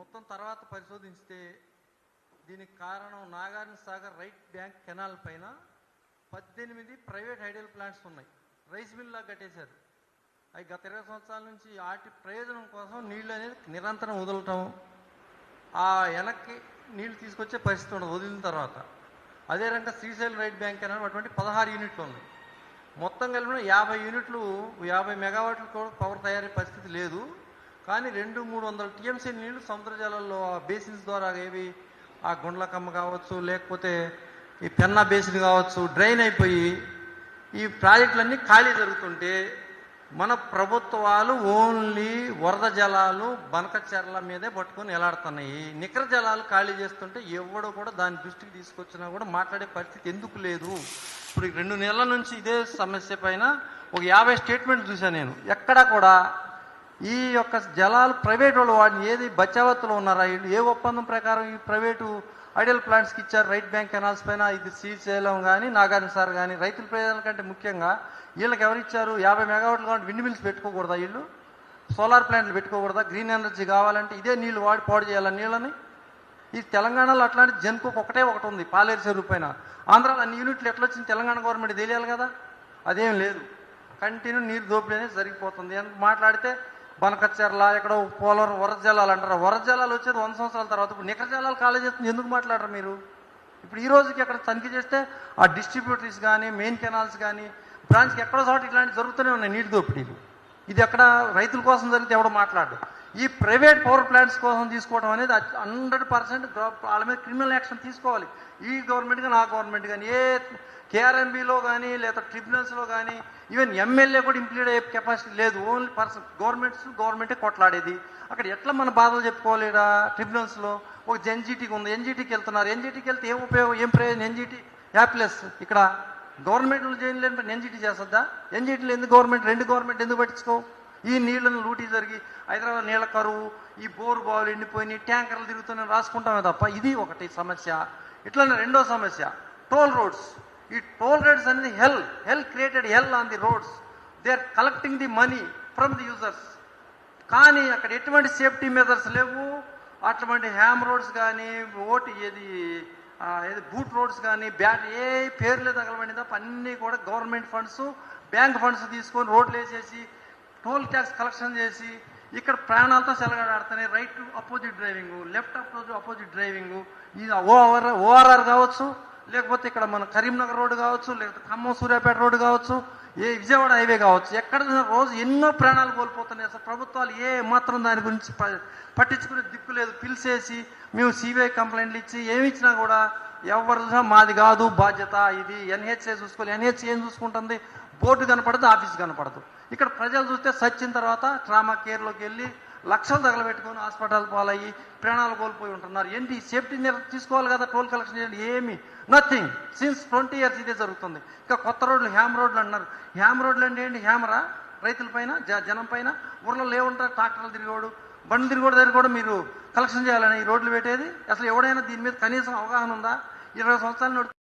మొత్తం తర్వాత పరిశోధించితే దీనికి కారణం Nagarjuna Sagar right bank canal పైన 18 ప్రైవేట్ హైడల్ ప్లాంట్స్ ఉన్నాయి. రైస్ మిల్లా కట్టేశారు. అవి గత 20 సంవత్సరాల నుంచి వాటి ప్రయోజనం కోసం నీళ్ళు అనేది నిరంతరం వదలటం, ఆ వెనక్కి నీళ్లు తీసుకొచ్చే పరిస్థితి ఉండదు వదిలిన తర్వాత. అదే రకంగా శ్రీశైలం రైట్ బ్యాంక్ కెనాల్ అటువంటి 16 యూనిట్లు ఉన్నాయి. మొత్తం కలిపిన 50 యూనిట్లు 50 మెగావాట్లు కూడా పవర్ తయారయ్యే పరిస్థితి లేదు. కానీ 200-300 టీఎంసీ నీళ్లు సముద్ర జలాల్లో ఆ బేసిన్స్ ద్వారా ఏవి ఆ గుండ్లకమ్మ కావచ్చు, లేకపోతే ఈ పెన్నా బేసిన్ కావచ్చు, డ్రైన్ అయిపోయి ఈ ప్రాజెక్టులన్నీ ఖాళీ జరుగుతుంటే మన ప్రభుత్వాలు ఓన్లీ వరద జలాలు బనకచెర్ల మీదే పట్టుకొని ఎలాడుతున్నాయి. నికర జలాలు ఖాళీ చేస్తుంటే ఎవడో కూడా దాని దృష్టికి తీసుకొచ్చినా కూడా మాట్లాడే పరిస్థితి ఎందుకు లేదు? ఇప్పుడు 2 నెలల నుంచి ఇదే సమస్య పైన ఒక 50 స్టేట్మెంట్ చూశాను నేను. ఎక్కడా కూడా ఈ యొక్క జలాలు ప్రైవేట్ వాళ్ళు వాడిని ఏది బచావత్తులో ఉన్నారా? ఏ ఒప్పందం ప్రకారం ఈ ప్రైవేటు ఐడల్ ప్లాంట్స్కి ఇచ్చారు రైట్ బ్యాంక్ కెనాల్స్ పైన? ఇది శ్రీశైలం కానీ నాగార్జున సాగర్ కానీ రైతుల ప్రయోజనాల కంటే ముఖ్యంగా వీళ్ళకి ఎవరిచ్చారు? 50 మెగావాట్లు కావాలి, విండ్ మిల్స్ పెట్టుకోకూడదా? వీళ్ళు సోలార్ ప్లాంట్లు పెట్టుకోకూడదా? గ్రీన్ ఎనర్జీ కావాలంటే ఇదే నీళ్ళు వాడి పాడు చేయాలని నీళ్ళని. ఈ తెలంగాణలో అట్లాంటి జన్కోకు ఒకటి ఉంది, పాలేరు చెరువు పైన. ఆంధ్రాలో అన్ని యూనిట్లు ఎట్లా వచ్చింది తెలంగాణ గవర్నమెంట్ తెలియాలి కదా. అదేం లేదు, కంటిన్యూ నీరు దోపిడీ అనేది జరిగిపోతుంది. ఎంత మాట్లాడితే బనకచెర్ల ఎక్కడో పోలవరం వరద జలాలు అంటారు. వరద జలాలు వచ్చేది 100 సంవత్సరాల తర్వాత. ఇప్పుడు నికర జలాలు కాలేజ్ చేస్తుంది, ఎందుకు మాట్లాడరు మీరు? ఇప్పుడు ఈ రోజుకి అక్కడ తనిఖీ చేస్తే ఆ డిస్ట్రిబ్యూటరీస్ కానీ మెయిన్ కెనాల్స్ కానీ బ్రాంచ్కి ఎక్కడో చోట ఇట్లాంటివి జరుగుతూనే ఉన్నాయి నీటి దోపిడీలు. ఇది ఎక్కడ రైతుల కోసం జరిగితే ఎవడో మాట్లాడు. ఈ ప్రైవేట్ పవర్ ప్లాంట్స్ కోసం తీసుకోవడం అనేది 100% వాళ్ళ మీద క్రిమినల్ యాక్షన్ తీసుకోవాలి. ఈ గవర్నమెంట్ కానీ ఆ గవర్నమెంట్ కానీ ఏ కేఆర్ఎంబీలో కానీ లేదా ట్రిబ్యునల్స్లో కానీ ఈవెన్ ఎమ్మెల్యే కూడా ఇంప్లీడ్ అయ్యే కెపాసిటీ లేదు. ఓన్లీ గవర్నమెంటే కొట్లాడేది. అక్కడ ఎట్లా మన బాధలు చెప్పుకోవాలి? ట్రిబ్యునల్స్లో ఒక ఎన్జీటీకి ఉంది, ఎన్జీటీకి వెళ్తున్నారు. ఎన్జీటీకి వెళ్తే ఏం ఉపయోగం, ఏం ప్రయోజనం? ఎన్జీటీ యాప్లెస్. ఇక్కడ గవర్నమెంట్లు చేయలేని ఎన్జీటీ చేస్తుందా? ఎన్జీటీలు ఎందుకు గవర్నమెంట్, 2 గవర్నమెంట్ ఎందుకు పట్టించుకో? ఈ నీళ్లను లూటీ జరిగి హైదరాబాద్ నీళ్ల కరువు, ఈ బోరు బావులు ఎండిపోయినాయి, ట్యాంకర్లు తిరుగుతున్నాయి రాసుకుంటామే తప్ప. ఇది ఒకటి సమస్య. ఇట్లానే రెండో సమస్య టోల్ రోడ్స్. ఈ టోల్ రోడ్స్ అనేది hell created hell on the roads. They are collecting the money from the users. కానీ అక్కడ ఎటువంటి సేఫ్టీ మెజర్స్ లేవు. అటువంటి హ్యామ్ రోడ్స్ కానీ ఏది బూట్ రోడ్స్ కానీ ఏ పేర్లే తగలబడింది తప్ప అన్నీ కూడా గవర్నమెంట్ ఫండ్స్, బ్యాంక్ ఫండ్స్ తీసుకొని రోడ్లు వేసేసి టోల్ ట్యాక్స్ కలెక్షన్ చేసి ఇక్కడ ప్రాణాలతో సెలగాడాడుతున్నాయి. Right opposite driving, left opposite driving. ఇది ఓఆర్ఆర్ కావచ్చు, లేకపోతే ఇక్కడ మన కరీంనగర్ రోడ్డు కావచ్చు, లేకపోతే ఖమ్మం సూర్యాపేట రోడ్డు కావచ్చు, విజయవాడ హైవే కావచ్చు. ఎక్కడ రోజు ఎన్నో ప్రాణాలు కోల్పోతున్నాయి. అసలు ప్రభుత్వాలు ఏ మాత్రం దాని గురించి పట్టించుకునే దిక్కు లేదు. పిలిచేసి మేము సిబిఐ కంప్లైంట్లు ఇచ్చి ఏమి ఇచ్చినా కూడా ఎవరు మాది కాదు బాధ్యత, ఇది ఎన్హెచ్ఏ చూసుకోవాలి. ఎన్హెచ్ఏ ఏం చూసుకుంటుంది? బోర్డు కనపడదు, ఆఫీస్ కనపడదు. ఇక్కడ ప్రజలు చూస్తే సచ్చిన తర్వాత ట్రామా కేర్లోకి వెళ్ళి లక్షలు తగలబెట్టుకొని హాస్పిటల్ పాలయ్యి ప్రాణాలు కోల్పోయి ఉంటున్నారు. ఏంటి సేఫ్టీ తీసుకోవాలి కదా, టోల్ కలెక్షన్ చేయండి. ఏమి నథింగ్. సిన్స్ 20 years ఇదే జరుగుతుంది. ఇంకా కొత్త రోడ్లు హ్యామ్ రోడ్లు అన్నారు. హ్యామ్ రోడ్లు అంటే ఏంటి? హ్యామరా రైతుల పైన, జనం పైన. ఊర్లో లేవుంటారు ట్రాక్టర్లు తిరిగోడు, బండి తిరిగోడు దగ్గర కూడా మీరు కలెక్షన్ చేయాలని ఈ రోడ్లు పెట్టేది. అసలు ఎవడైనా దీని మీద కనీసం అవగాహన ఉందా? 20 సంవత్సరాలు